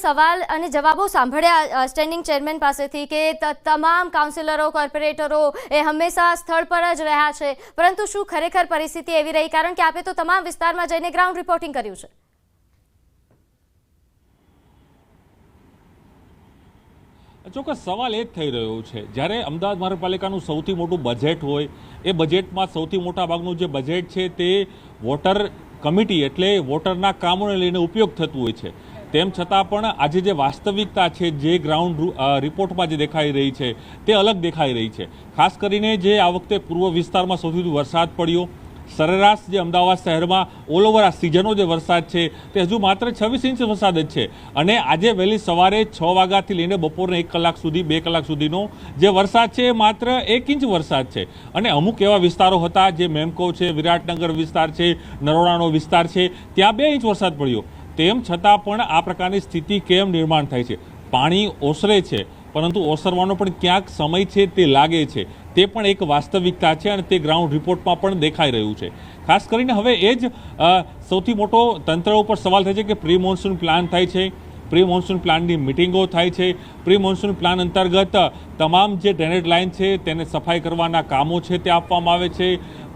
સવાલ અને જવાબો સાંભળ્યા સ્ટેન્ડિંગ ચેરમેન પાસેથી કે તમામ કાઉન્સિલરો કોર્પોરેટરો એ હંમેશા સ્થળ પર જ રહ્યા છે, પરંતુ શું ખરેખર પરિસ્થિતિ એવી રહી? કારણ કે આપે તો તમામ વિસ્તારમાં જઈને ગ્રાઉન્ડ રિપોર્ટિંગ કર્યું છે. ચોક્કસ સવાલ એ જ થઈ રહ્યો છે, જ્યારે અમદાવાદ મહાનગરપાલિકાનું સૌથી મોટું બજેટ હોય, એ બજેટમાં સૌથી મોટા ભાગનું જે બજેટ છે તે વોટર કમિટી એટલે વોટરના કામોને લઈને ઉપયોગ થતું હોય છે. તેમ છતાં પણ આજે જે વાસ્તવિકતા છે, જે ગ્રાઉન્ડ રિપોર્ટમાં જે દેખાઈ રહી છે તે અલગ દેખાઈ રહી છે. ખાસ કરીને જે આ વખતે પૂર્વ વિસ્તારમાં સૌથી વધુ વરસાદ પડ્યો, સરેરાશ જે અમદાવાદ શહેરમાં ઓલ ઓવર આ સિઝનનો જે વરસાદ છે તે હજુ માત્ર 26 ઇંચ વરસાદ જ છે. અને આજે વહેલી સવારે 6 વાગ્યાથી લઈને બપોરના 1 કલાક સુધી 2 કલાક સુધીનો જે વરસાદ છે એ માત્ર 1 ઇંચ વરસાદ છે. અને અમુક એવા વિસ્તારો હતા જે મેમકો છે, વિરાટનગર વિસ્તાર છે, નરોડાનો વિસ્તાર છે, ત્યાં 2 ઇંચ વરસાદ પડ્યો. તેમ છતાં પણ આ પ્રકારની સ્થિતિ કેમ નિર્માણ થાય છે? પાણી ઓસરે છે, પરંતુ ઓસરવાનો પણ ક્યાંક સમય છે તે લાગે છે. તે પણ એક વાસ્તવિકતા છે અને તે ગ્રાઉન્ડ રિપોર્ટમાં પણ દેખાઈ રહ્યું છે. ખાસ કરીને હવે એ જ સૌથી મોટો તંત્ર ઉપર સવાલ થાય છે કે પ્રી મોન્સૂન પ્લાન થાય છે, પ્રી મોન્સૂન પ્લાનની મિટિંગો થાય છે, પ્રી મોન્સૂન પ્લાન અંતર્ગત તમામ જે ડ્રેનેજ લાઇન છે તેને સફાઈ કરવાના કામો છે તે આપવામાં આવે છે.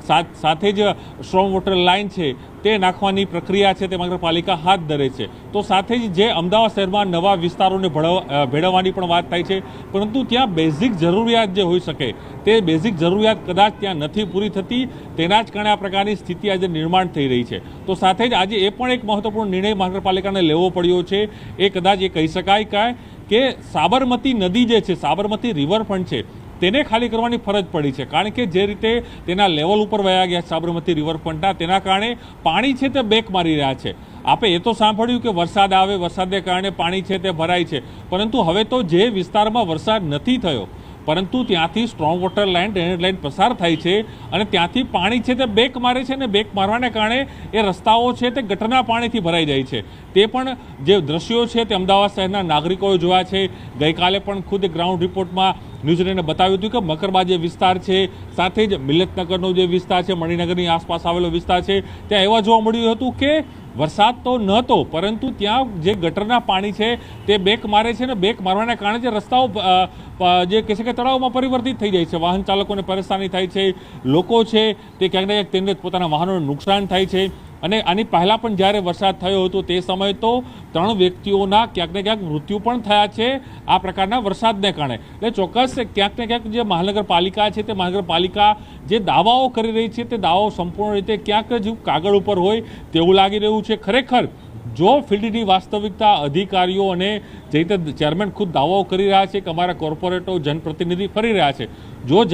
સાથે જ સ્ટ્રોંગ વોટર લાઇન છે તે નાખવાની પ્રક્રિયા છે તે નગરપાલિકા હાથ ધરે છે. તો સાથે જ જે અમદાવાદ શહેરમાં નવા વિસ્તારોને ભેળવવાની પણ વાત થાય છે, પરંતુ ત્યાં બેઝિક જરૂરિયાત જે હોઈ શકે તે બેઝિક જરૂરિયાત કદાચ ત્યાં નથી પૂરી થતી. તેના જ કારણે આ પ્રકારની સ્થિતિ આજે નિર્માણ થઈ રહી છે. તો સાથે જ આજે એ પણ એક મહત્વપૂર્ણ નિર્ણય મહાનગરપાલિકાને લેવો પડ્યો છે. એ કદાચ એ કહી શકાય કે સાબરમતી નદી જે છે, સાબરમતી રિવરફ્રન્ટ છે, તેને ખાલી કરવાની ફરજ પડી છે. કારણ કે જે રીતે તેના લેવલ ઉપર વયા ગયા સાબરમતી રિવરફ્રન્ટના, તેના કારણે પાણી છે તે બેક મારી રહ્યા છે. આપણે એ તો સાંભળ્યું કે વરસાદ આવે, વરસાદને કારણે પાણી છે તે ભરાય છે, પરંતુ હવે તો જે વિસ્તારમાં વરસાદ નથી થયો પરંતુ ત્યાંથી strong water line, drainage line પસાર થાય છે અને ત્યાંથી પાણી છે તે બેક મારે છે અને બેક મારવાને કારણે એ રસ્તાઓ છે તે ગટરના પાણીથી ભરાઈ જાય છે. તે પણ જે દ્રશ્યો છે તે અમદાવાદ શહેરના નાગરિકોએ જોયા છે. ગઈકાલે પણ ખુદ ગ્રાઉન્ડ રિપોર્ટમાં ન્યૂઝલેન્ડે બતાવ્યું હતું કે મકરબા જે વિસ્તાર છે, સાથે જ મિલતનગરનો જે વિસ્તાર છે, મણિનગરની આસપાસ આવેલો વિસ્તાર છે, ત્યાં એવા જોવા મળ્યું હતું કે વરસાદ તો નહોતો, પરંતુ ત્યાં જે ગટરના પાણી છે તે બેક મારે છે અને બેક મારવાના કારણે જે રસ્તાઓ જે કહે છે કે તળાવમાં પરિવર્તિત થઈ જાય છે. વાહન ચાલકોને પરેશાની થાય છે, લોકો છે તે ક્યાંક ને ક્યાંક તેમને પોતાના વાહનોને નુકસાન થાય છે. અને આની પહેલાં પણ જ્યારે વરસાદ થયો હતો તે સમયે તો 3 વ્યક્તિઓના ક્યાંક ને ક્યાંક મૃત્યુ પણ થયા છે આ પ્રકારના વરસાદને કારણે. એટલે ચોક્કસ ક્યાંક ને ક્યાંક જે મહાનગરપાલિકા છે તે મહાનગરપાલિકા જે દાવાઓ કરી રહી છે તે દાવાઓ સંપૂર્ણ રીતે ક્યાંક જ કાગળ ઉપર હોય તેવું લાગી રહ્યું છે. ખરેખર જો ફિલ્ડની વાસ્તવિકતા અધિકારીઓ અને જે રીતે ચેરમેન ખુદ દાવાઓ કરી રહ્યા છે કે અમારા કોર્પોરેટરો જનપ્રતિનિધિ ફરી રહ્યા છે, જો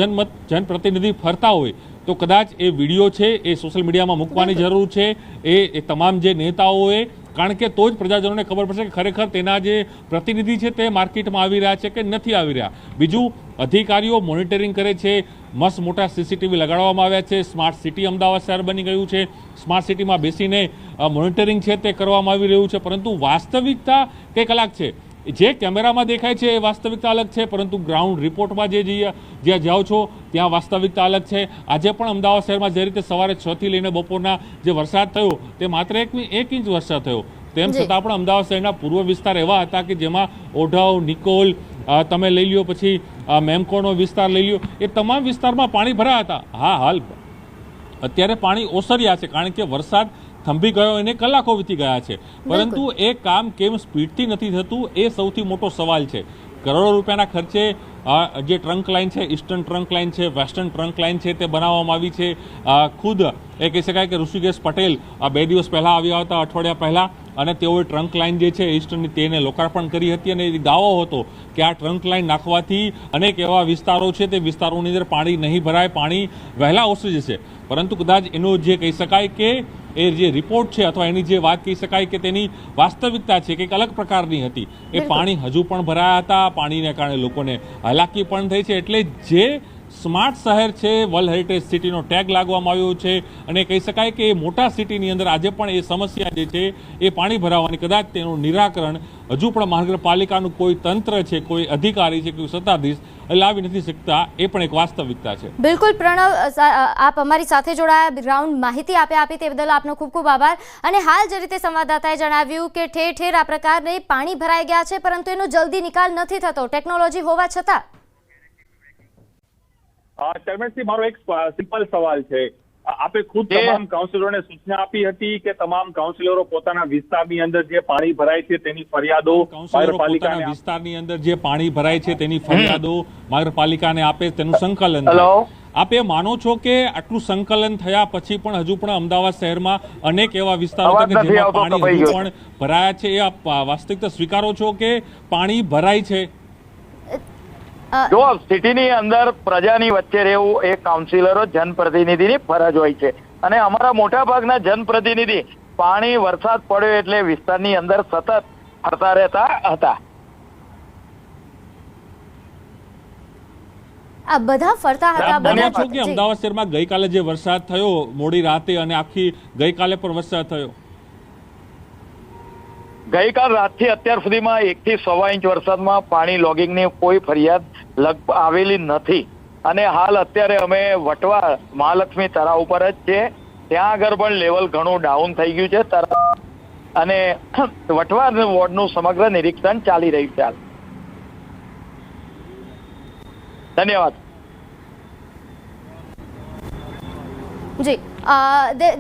જનપ્રતિનિધિ ફરતા હોય તો કદાચ એ વિડીયો છે એ સોશિયલ મીડિયામાં મૂકવાની જરૂર છે. એ તમામ જે નેતાઓએ, કારણ કે તો જ પ્રજાજનોને ખબર પડશે કે ખરેખર તેના જે પ્રતિનિધિ છે તે માર્કેટમાં આવી રહ્યા છે કે નથી આવી રહ્યા. બીજું, અધિકારીઓ મોનિટરિંગ કરે છે, મસ્ત મોટા સીસીટીવી લગાડવામાં આવ્યા છે. સ્માર્ટ સિટી અમદાવાદ શહેર બની ગયું છે. સ્માર્ટ સિટીમાં બેસીને મોનિટરિંગ છે તે કરવામાં આવી રહ્યું છે. પરંતુ વાસ્તવિકતા કંઈક અલગ છે. જે કેમેરામાં દેખાય છે એ વાસ્તવિકતા અલગ છે, પરંતુ ગ્રાઉન્ડ રિપોર્ટમાં જ્યાં જાઓ છો ત્યાં વાસ્તવિકતા અલગ છે. આજે પણ અમદાવાદ શહેરમાં જે રીતે સવારે 6 થી લઈને બપોરના જે વરસાદ થયો તે માત્ર 1 ઇંચ વરસાદ થયો. તેમ છતાં પણ અમદાવાદ શહેરના પૂર્વ વિસ્તાર એવા હતા કે જેમાં ઓઢવ, નિકોલ તમે લઈ લ્યો, પછી મેમકોનો વિસ્તાર લઈ લ્યો, એ તમામ વિસ્તારમાં પાણી ભરાયા હતા. હા, હાલ અત્યારે પાણી ઓસર્યા છે કારણ કે વરસાદ થંભી ગયો એને કલાકો વીતી ગયા છે, પરંતુ એ કામ કેમ સ્પીડથી નથી થતું એ સૌથી મોટો સવાલ છે. કરોડો રૂપિયાના ખર્ચે જે ટ્રંક લાઇન છે, ઈસ્ટર્ન ટ્રંક લાઇન છે, વેસ્ટર્ન ટ્રંક લાઇન છે તે બનાવવામાં આવી છે. ખુદ એ કહી શકાય કે ઋષિકેશ પટેલ 2 દિવસ પહેલાં આવ્યા હતા, અઠવાડિયા પહેલાં, અને તેઓએ ટ્રંક લાઇન જે છે ઈસ્ટર્નની તેને લોકાર્પણ કરી હતી. અને એ દાવો હતો કે આ ટ્રંક લાઇન નાખવાથી અનેક એવા વિસ્તારો છે તે વિસ્તારોની અંદર પાણી નહીં ભરાય, પાણી વહેલા ઓસરી જશે. પરંતુ કદાચ એનો જે કહી શકાય કે એ જે રિપોર્ટ છે અથવા એની જે વાત કહી શકાય કે તેની વાસ્તવિકતા છે કંઈક અલગ પ્રકારની હતી. એ પાણી હજુ પણ ભરાયા હતા, પાણીને કારણે લોકોને હાલાકી પણ થઈ છે. એટલે જે સ્માર્ટ શહેર છે, વર્લ્ડ હેરિટેજ સિટીનો ટેગ લાગવામાં આવ્યો છે અને કહી શકાય કે એ મોટા સિટીની અંદર આજે પણ એ સમસ્યા જે છે એ પાણી ભરાવાની, કદાચ તેનું નિરાકરણ હજુ પણ મહાનગરપાલિકાનું કોઈ તંત્ર છે, કોઈ અધિકારી છે, કોઈ સત્તાધીશ લાવી નથી શકતા. એ પણ એક વાસ્તવિકતા છે. બિલકુલ પ્રણવ, આપ અમારી સાથે જોડાયા, ગ્રાઉન્ડ માહિતી આપી તે બદલ આપનો ખૂબ ખૂબ આભાર. અને હાલ જે રીતે સંવાદદાતાએ જણાવ્યું કે ઠેર ઠેર આ પ્રકારે પાણી ભરાઈ ગયા છે, પરંતુ એનો જલ્દી નિકાલ નથી થતો ટેકનોલોજી હોવા છતાં. ચેરમેનશ્રી, મારો એક સિમ્પલ સવાલ છે. આપે ખુદ તમામ કાઉન્સિલરોને સૂચના આપી હતી કે તમામ કાઉન્સિલરો પોતાના વિસ્તારની અંદર જે પાણી ભરાય છે તેની ફરિયાદો પોતાના વિસ્તારની અંદર જે પાણી ભરાય છે તેની ફરિયાદો મહાનગરપાલિકાને આપે, તેનું સંકલન થાય. આપ એ માનો છો કે આટલું સંકલન થયા પછી પણ હજુ પણ અમદાવાદ શહેરમાં અનેક એવા વિસ્તારો છે કે જેમાં પાણી હજુ પણ ભરાયા છે? એ આપ વાસ્તવિકતા સ્વીકારો છો કે પાણી ભરાય છે? જો સિટીની અંદર પ્રજાની વચ્ચે રહેવું એ કાઉન્સિલરો જનપ્રતિનિધિની ફરજ હોય છે અને અમારા મોટા ભાગના જનપ્રતિનિધિ પાણી વરસાદ પડ્યો એટલે વિસ્તારની અંદર સતત ફરતા રહેતા હતા. આ બધા ફરતા હતા. માનો છો કે અમદાવાદ શહેરમાં ગઈકાલે જે વરસાદ થયો મોડી રાતે અને આખી ગઈકાલે પણ વરસાદ થયો? ગઈકાલ રાતથી અત્યાર સુધીમાં 1 થી 1.25 ઇંચ વરસાદમાં પાણી લોગિંગની કોઈ ફરિયાદ આવેલી નથી અને હાલ અત્યારે અમે વટવા મહાલક્ષ્મી તળાવ ઉપર જ છે. ત્યાં આગળ પણ લેવલ ઘણું ડાઉન થઈ ગયું છે અને વટવા વોર્ડનું સમગ્ર નિરીક્ષણ ચાલી રહ્યું છે. ધન્યવાદ. જી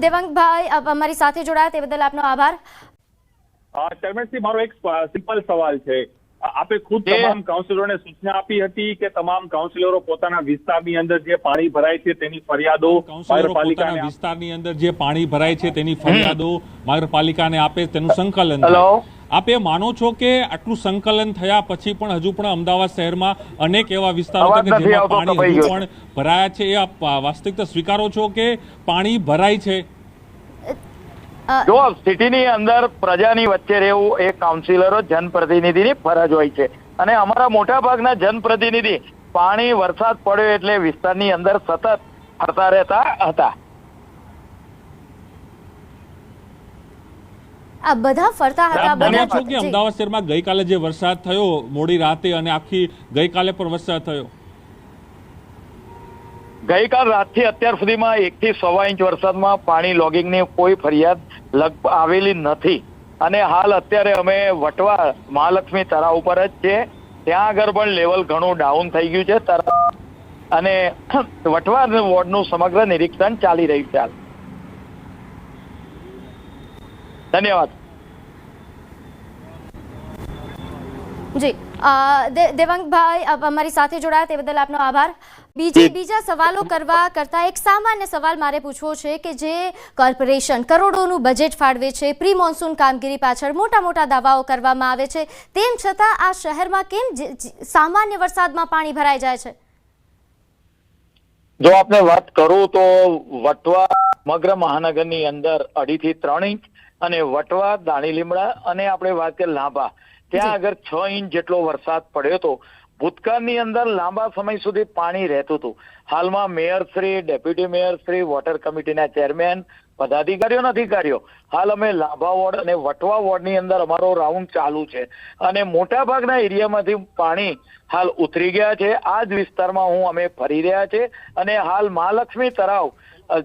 દેવાંગભાઈ, આપ અમારી સાથે જોડાયા તે બદલ આપનો આભાર. ચેરમેનશ્રી, મારો એક સિમ્પલ સવાલ છે. આપે ખુદ તમામ કાઉન્સિલરોને સૂચના આપી હતી કે તમામ કાઉન્સિલરો પોતાના વિસ્તારની અંદર જે પાણી ભરાય છે તેની ફરિયાદો મહાનગરપાલિકાના વિસ્તારની અંદર જે પાણી ભરાય છે તેની ફરિયાદો મહાનગરપાલિકાને આપે, તેનું સંકલન થાય. આપ એ માનો છો કે આટલું સંકલન થયા પછી પણ હજુ પણ અમદાવાદ શહેરમાં અનેક એવા વિસ્તારો છે કે જેમાં પાણી હજુ પણ ભરાયા છે? એ આપ વાસ્તવિકતા સ્વીકારો છો કે પાણી ભરાય છે? જો સિટીની અંદર પ્રજાની વચ્ચે રહેવું એ કાઉન્સિલરો જનપ્રતિનિધિની ફરજ હોય છે અને અમારા મોટા ભાગના જનપ્રતિનિધિ પાણી વરસાદ પડ્યો એટલે વિસ્તારની અંદર સતત ફરતા રહેતા હતા. આ બધા ફરતા હતા. માનો છો કે અમદાવાદ શહેરમાં ગઈકાલે જે વરસાદ થયો મોડી રાતે અને આખી ગઈકાલે પણ વરસાદ થયો? ગઈકાલ રાતથી અત્યાર સુધીમાં 1 થી 1.25 ઇંચ વરસાદમાં પાણી લોગિંગની કોઈ ફરિયાદ આવેલી નથી અને હાલ અત્યારે અમે વટવા મહાલક્ષ્મી તળાવ ઉપર જ છે. ત્યાં આગળ પણ લેવલ ઘણું ડાઉન થઈ ગયું છે અને વટવા વોર્ડનું સમગ્ર નિરીક્ષણ ચાલી રહ્યું છે. ધન્યવાદ. જી દેવાંગભાઈ, આપ અમારી સાથે જોડાયા તે બદલ આપનો આભાર. બીજા સવાલો કરવા કરતા એક સામાન્ય સવાલ મારે પૂછવો છે કે જે કોર્પોરેશન કરોડોનું બજેટ ફાળવે છે, પ્રી મોન્સૂન કામગીરી પાછળ મોટા મોટા દાવાઓ કરવામાં આવે છે, તેમ છતાં આ શહેરમાં કેમ સામાન્ય વરસાદમાં પાણી ભરાઈ જાય છે? જો આપણે વાત કરું તો વટવા સમગ્ર મહાનગરની અંદર 2.5 થી 3 ઇંચ અને વટવા, દાણી લીમડા અને આપણે વાત કરીએ લાંબા, ત્યાં આગળ 6 ઇંચ જેટલો વરસાદ પડ્યો હતો. ભૂતકાળની અંદર લાંબા સમય સુધી પાણી રહેતું હતું. હાલમાં મેયરશ્રી, ડેપ્યુટી મેયરશ્રી, વોટર કમિટીના ચેરમેન, પદાધિકારીઓ અધિકારીઓ હાલ અમે લાંબા વોર્ડ અને વટવા વોર્ડની અંદર અમારો રાઉન્ડ ચાલુ છે અને મોટા ભાગના એરિયામાંથી પાણી હાલ ઉતરી ગયા છે. આ જ વિસ્તારમાં અમે ફરી રહ્યા છે અને હાલ મહાલક્ષ્મી તળાવ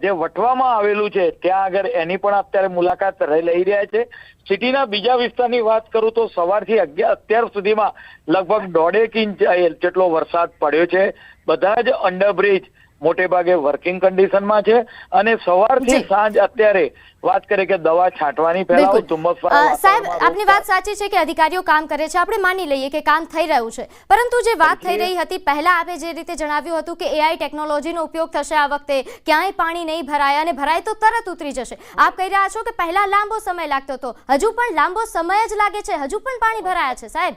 જે વટવામાં આવેલું છે ત્યાં આગળ એની પણ અત્યારે મુલાકાત લઈ રહ્યા છે. સિટીના બીજા વિસ્તારની વાત કરું તો સવારથી અત્યાર સુધીમાં લગભગ 1.5 ઇંચ જેટલો વરસાદ પડ્યો છે. બધા જ અંડરબ્રિજ મોટે ભાગે વર્કિંગ કન્ડિશનમાં છે અને સવારથી સાંજ અત્યારે વાત કરીએ કે દવા છાંટવાની પહેલા ધુમ્મસ સાહેબ, આપની વાત સાચી છે કે અધિકારીઓ કામ કરે છે, આપણે માની લઈએ કે કામ થઈ રહ્યું છે, પરંતુ જે વાત થઈ રહી હતી પહેલા આપે જે રીતે જણાવ્યું હતું કે AI ટેકનોલોજીનો ઉપયોગ થશે આ વખતે, ક્યાંય પાણી નહીં ભરાય અને ભરાય તો તરત ઉતરી જશે. આપ કહી રહ્યા છો કે પહેલા લાંબો સમય લાગતો હતો, હજુ પણ લાંબો સમય જ લાગે છે, હજુ પણ પાણી ભરાયા છે સાહેબ?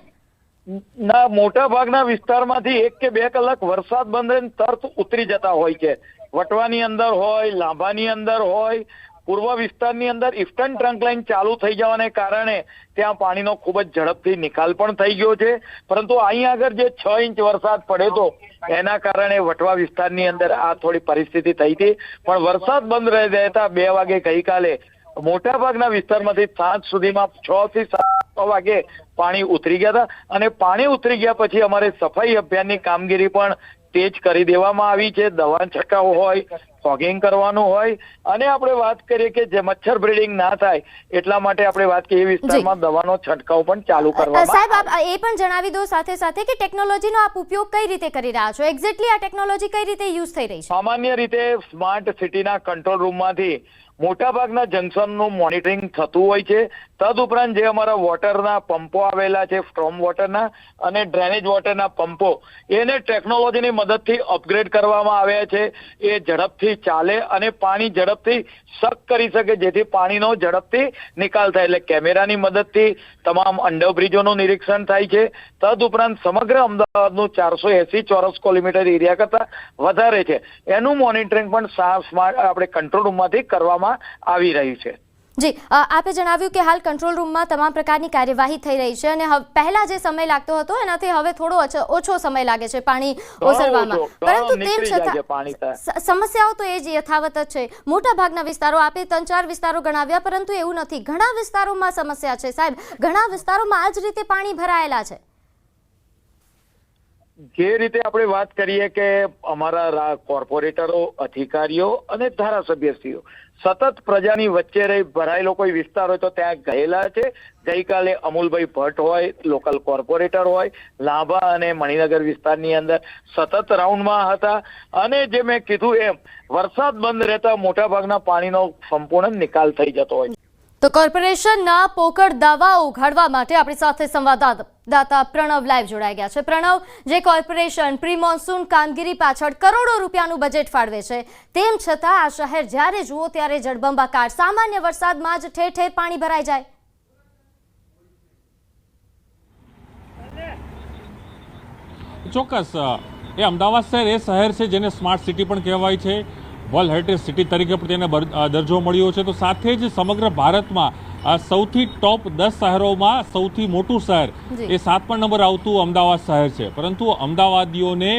ના, મોટા ભાગના વિસ્તારમાંથી 1 કે 2 કલાક વરસાદ બંધ તરત ઉતરી જતા હોય છે. વટવાની અંદર હોય, લાંભાની અંદર હોય, પૂર્વ વિસ્તારની અંદર ઈસ્ટર્ન ટ્રંક લાઇન ચાલુ થઈ જવાને કારણે ત્યાં પાણીનો ખૂબ જ ઝડપથી નિકાલ પણ થઈ ગયો છે, પરંતુ અહીં આગળ જે 6 ઇંચ વરસાદ પડ્યો હતો એના કારણે વટવા વિસ્તારની અંદર આ થોડી પરિસ્થિતિ થઈ હતી, પણ વરસાદ બંધ રહેતા 2 વાગે ગઈકાલે મોટાભાગના વિસ્તારમાંથી સાંજ સુધીમાં 6 થી 7 વાગે પાણી ઉતરી ગયા હતા અને પાણી ઉતરી ગયા પછી અમારે સફાઈ અભિયાનની કામગીરી પણ તેજ કરી દેવામાં આવી છે. દવા છંટકાવ હોય, ફોગિંગ કરવાનું હોય અને આપણે વાત કરીએ કે જે મચ્છર બ્રીડિંગ ના થાય એટલા માટે આપણે વાત કરીએ એ વિસ્તારમાં દવાનો છંટકાવ પણ ચાલુ કરવામાં સાહેબ આપ એ પણ જણાવી દો સાથે સાથે કે ટેકનોલોજીનો આપ ઉપયોગ કઈ રીતે કરી રહ્યા છો, એક્ઝેક્ટલી આ ટેકનોલોજી કઈ રીતે યુઝ થઈ રહી છે? સામાન્ય રીતે સ્માર્ટ સિટીના કંટ્રોલ રૂમમાંથી મોટાભાગના જંકશનનું મોનિટરિંગ થતું હોય છે. તદુપરાંત જે અમારા વોટરના પંપો આવેલા છે, સ્ટ્રોમ વોટરના અને ડ્રેનેજ વોટરના પંપો, એને ટેકનોલોજીની મદદથી અપગ્રેડ કરવામાં આવ્યા છે. એ ઝડપથી ચાલે અને પાણી ઝડપથી સક કરી શકે, જેથી પાણીનો ઝડપથી નિકાલ થાય. એટલે કેમેરાની મદદથી તમામ અંડરબ્રિજોનું નિરીક્ષણ થાય છે. તદુપરાંત સમગ્ર અમદાવાદનું 480 ચોરસ કિલોમીટર એરિયા કરતા વધારે છે, એનું મોનિટરિંગ પણ સ્માર્ટ આપણે કંટ્રોલ રૂમમાંથી કરવામાં આવી રહ્યું છે. જી, આપે જણાવ્યું કે હાલ કંટ્રોલ રૂમમાં તમામ પ્રકારની કાર્યવાહી થઈ રહી છે અને પહેલા જે સમય લાગતો હતો એનાથી હવે થોડો ઓછો સમય લાગે છે પાણી ઓસરવામાં, પરંતુ તેમ છતાં સમસ્યાઓ તો એ જ યથાવત જ છે. મોટા ભાગના વિસ્તારો આપે 3-4 વિસ્તારો ગણાવ્યા, પરંતુ એવું નથી, ઘણા વિસ્તારોમાં સમસ્યા છે સાહેબ. ઘણા વિસ્તારોમાં આ જ રીતે પાણી ભરાયેલા છે. જે રીતે આપણે વાત કરીએ કે અમારા કોર્પોરેટરો, અધિકારીઓ અને ધારાસભ્યશ્રીઓ સતત પ્રજાની વચ્ચે રહી ભરાયેલો કોઈ વિસ્તાર હોય તો ત્યાં ગયેલા છે. ગઈકાલે અમુલભાઈ ભટ્ટ હોય, લોકલ કોર્પોરેટર હોય, લાંભા અને મણિનગર વિસ્તારની અંદર સતત રાઉન્ડમાં હતા અને જે મેં કીધું એમ વરસાદ બંધ રહેતા મોટાભાગના પાણીનો સંપૂર્ણ નિકાલ થઈ જતો હોય. તો કોર્પોરેશનના પોકળ દાવાઓ ઉઘાડવા માટે આપણી સાથે સંવાદદાતા પ્રણવ લાઈવ જોડાઈ ગયા છે. પ્રણવ, જે કોર્પોરેશન પ્રી મોન્સૂન કામગીરી પાછળ કરોડો રૂપિયાનું બજેટ ફાળવે છે, તેમ છતાં આ શહેર જ્યારે જુઓ ત્યારે જળબંબાકાર, સામાન્ય વરસાદમાં જ ઠેર ઠેર પાણી ભરાઈ જાય. ચોક્કસ એ અમદાવાદ શહેર એ શહેર છે જેને સ્માર્ટ સિટી પણ કહેવાય છે, વર્લ્ડ હેરિટેજ સિટી તરીકે પણ તેને દરજ્જો મળ્યો છે. તો સાથે જ સમગ્ર ભારતમાં સૌથી ટોપ 10 શહેરોમાં સૌથી મોટું શહેર એ 7મા નંબર આવતું અમદાવાદ શહેર છે. પરંતુ અમદાવાદીઓને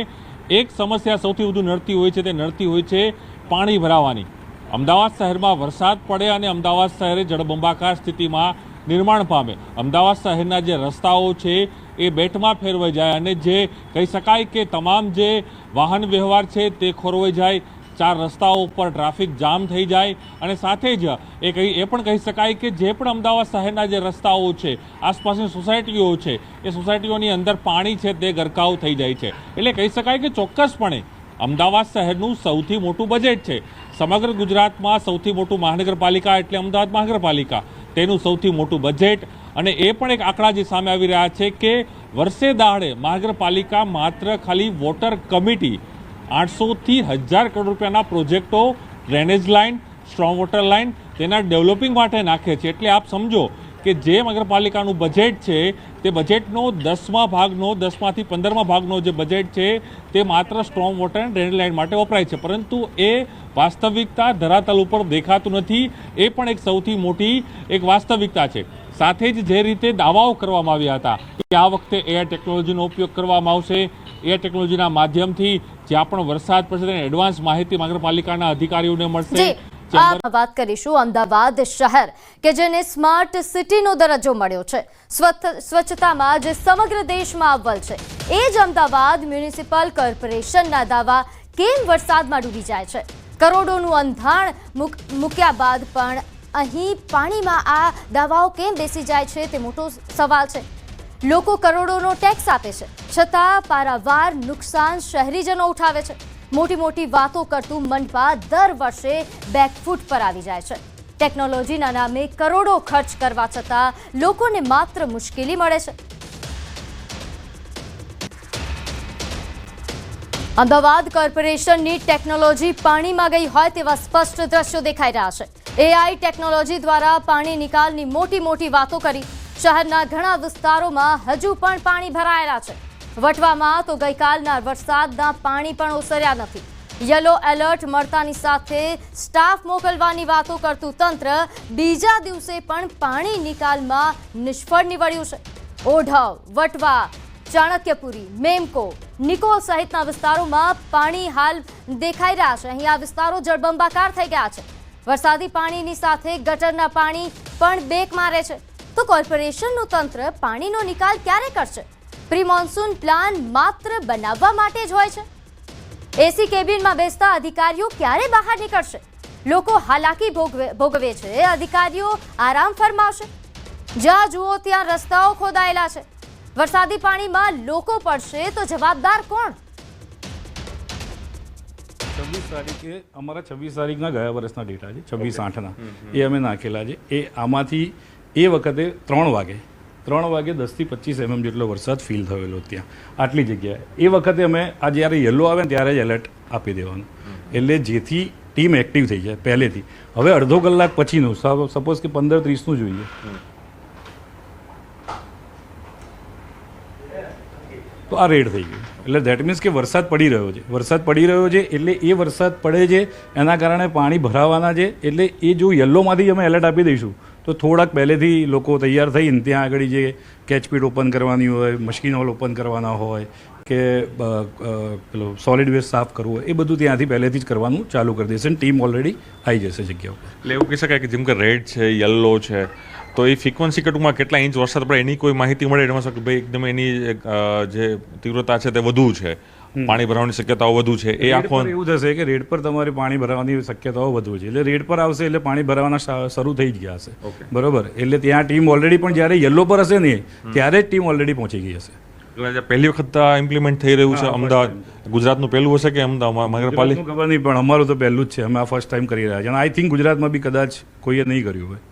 એક સમસ્યા સૌથી વધુ નડતી હોય છે, તે નડતી હોય છે પાણી ભરાવાની. અમદાવાદ શહેરમાં વરસાદ પડે અને અમદાવાદ શહેરે જળબંબાકાર સ્થિતિમાં નિર્માણ પામે. અમદાવાદ શહેરના જે રસ્તાઓ છે એ બેટમાં ફેરવાઈ જાય અને જે કહી શકાય કે તમામ જે વાહન વ્યવહાર છે તે ખોરવાઈ જાય. 4 રસ્તાઓ ઉપર ટ્રાફિક જામ થઈ જાય અને સાથે જ એ પણ કહી શકાય કે જે પણ અમદાવાદ શહેરના જે રસ્તાઓ છે, આસપાસની સોસાયટીઓ છે, એ સોસાયટીઓની અંદર પાણી છે તે ગરકાવ થઈ જાય છે. એટલે કહી શકાય કે ચોક્કસપણે અમદાવાદ શહેરનું સૌથી મોટું બજેટ છે. સમગ્ર ગુજરાતમાં સૌથી મોટું મહાનગરપાલિકા એટલે અમદાવાદ મહાનગરપાલિકા, તેનું સૌથી મોટું બજેટ. અને એ પણ એક આંકડા જે સામે આવી રહ્યા છે કે વર્ષે દાડે મહાનગરપાલિકા માત્ર ખાલી વોટર કમિટી 800 થી 1000 કરોડ રૂપિયાના પ્રોજેક્ટો, drainage line, strong water line તેના ડેવલપિંગ માટે નાખે છે. એટલે આપ સમજો કે જે નગરપાલિકાનું બજેટ છે તે બજેટનો 10મા ભાગનો, 10માંથી 15મા ભાગનો જે બજેટ છે તે માત્ર સ્ટ્રોંગ વોટર અને ડ્રેનેજ લાઇન માટે વપરાય છે. પરંતુ એ વાસ્તવિકતા ધરાતલ ઉપર દેખાતું નથી. એ પણ એક સૌથી મોટી એક વાસ્તવિકતા છે. સાથે જ જે રીતે દાવાઓ કરવામાં આવ્યા હતા કે આ વખતે એઆઈ ટેકનોલોજીનો ઉપયોગ કરવામાં આવશે, એ ટેકનોલોજીના માધ્યમથી જ્યાં પણ વરસાદ પડશે તેની એડવાન્સ માહિતી મહાનગરપાલિકાના અધિકારીઓને મળશે. વાત કરીશું અમદાવાદ શહેર કે જેને સ્માર્ટ સિટીનો દરજ્જો મળ્યો છે, સ્વચ્છતામાં જે સમગ્ર દેશમાં અવ્વલ છે, એ જ અમદાવાદ મ્યુનિસિપલ કોર્પોરેશનના દાવા કેમ વરસાદમાં ડૂબી જાય છે? કરોડોનું અંધાણ મૂક્યા બાદ પણ અહીં પાણીમાં આ દાવાઓ કેમ બેસી જાય છે તે મોટો સવાલ છે. લોકો કરોડોનો ટેક્સ આપે છે, છતાં પારાવાર નુકસાન શહેરીજનો ઉઠાવે છે. મોટી મોટી વાતો કરતું મનપા દર વર્ષે બેકફૂટ પર આવી જાય છે. ટેકનોલોજીના નામે કરોડો ખર્ચ કરવા છતાં લોકોને માત્ર મુશ્કેલી મળે છે. અમદાવાદ કોર્પોરેશનની ટેકનોલોજી પાણીમાં ગઈ હોય તેવા સ્પષ્ટ દ્રશ્યો દેખાઈ રહ્યા છે. એઆઈ ટેકનોલોજી દ્વારા પાણી નિકાલની મોટી મોટી વાતો કરી. શહેરના ઘણા વિસ્તારોમાં હજુ પણ પાણી ભરાયેલા છે. વટવામાં તો ગઈકાલના વરસાદના પાણી પણ ઓસર્યા નથી. યલો એલર્ટ મળતાની સાથે સ્ટાફ મોકલવાની વાતો કરતું તંત્ર બીજા દિવસે પણ પાણી નિકાલમાં નિષ્ફળ નીવડ્યું છે. ઓઢવ, વટવા, ચાણક્યપુરી, મેમકો, નિકોલ સહિતના વિસ્તારોમાં પાણી હાલ દેખાઈ રહ્યા છે. અહીં આ વિસ્તારો જળબંબાકાર થઈ ગયા છે. વરસાદી પાણીની સાથે ગટરના પાણી પણ બેક મારે છે. તો કોર્પોરેશનનું તંત્ર પાણીનો નિકાલ ક્યારે કરશે? પ્રી મોન્સૂન પ્લાન માત્ર બનાવવા માટે જ હોય છે? એસી કેબિનમાં બેસતા અધિકારીઓ ક્યારે બહાર નીકળશે? લોકો હાલાકી ભોગવે છે, અધિકારીઓ આરામ ફરમાવશે? જ્યાં જુઓ ત્યાં રસ્તાઓ ખોદાયેલા છે. વરસાદી પાણીમાં લોકો પડશે તો જવાબદાર કોણ? 26 તારીખે અમારા 26 તારીખના ગયા વર્ષના ડેટા છે, 26/8ના એ અમે નાખેલા છે. એ આમાંથી એ વખતે 3 વાગે 10 થી 25 mm જેટલો વરસાદ ફીલ થયેલો ત્યાં આટલી જગ્યાએ. એ વખતે અમે આ જ્યારે યલો આવે ને ત્યારે જ એલર્ટ આપી દેવાનું, એટલે જેથી ટીમ એક્ટિવ થઈ જાય પહેલેથી. હવે અડધો કલાક પછીનું સપોઝ કે 15:30નું જોઈએ, તો આ રેડ થઈ ગયું. એટલે ધેટ મીન્સ કે વરસાદ પડી રહ્યો છે એટલે એ વરસાદ પડે છે એના કારણે પાણી ભરાવાના છે. એટલે એ જો યલોમાંથી અમે એલર્ટ આપી દઈશું તો થોડાક પહેલેથી લોકો તૈયાર થઈને ત્યાં આગળ જે કેચપીટ ઓપન કરવાની હોય, મશીન હોલ ઓપન કરવાના હોય કે પેલો સોલિડ વેસ્ટ સાફ કરવું હોય, એ બધું ત્યાંથી પહેલેથી જ કરવાનું ચાલુ કરી દેશે. ટીમ ઓલરેડી આવી જશે જગ્યા ઉપર. એટલે એવું કહી શકાય કે જેમ કે રેડ છે, યલો છે, તો એ ફ્રીક્વન્સી કટુમાં કેટલા ઇંચ વરસાદ પડે એની કોઈ માહિતી મળે એમાં કે ભાઈ એકદમ એની જે તીવ્રતા છે તે વધુ છે, પાણી ભરાવાની શક્યતાઓ વધુ છે? એ આખો એવું થશે કે રેડ પર તમારી પાણી ભરાવાની શક્યતાઓ વધુ છે. એટલે રેડ પર આવશે એટલે પાણી ભરાવાના શરૂ થઈ જ ગયા હશે. બરોબર, એટલે ત્યાં ટીમ ઓલરેડી પણ જ્યારે યલો પર હશે ને ત્યારે જ ટીમ ઓલરેડી પહોંચી ગઈ હશે. પહેલી વખત ઇમ્પ્લિમેન્ટ થઈ રહ્યું છે અમદાવાદ, ગુજરાતનું પહેલું હશે કે અમદાવાદ મહાનગરપાલિકા? ખબર નહીં, પણ અમારું તો પહેલું જ છે. અમે આ ફર્સ્ટ ટાઈમ કરી રહ્યા છીએ અને આઈ થિંક ગુજરાતમાં બી કદાચ કોઈએ નહીં કર્યું હોય.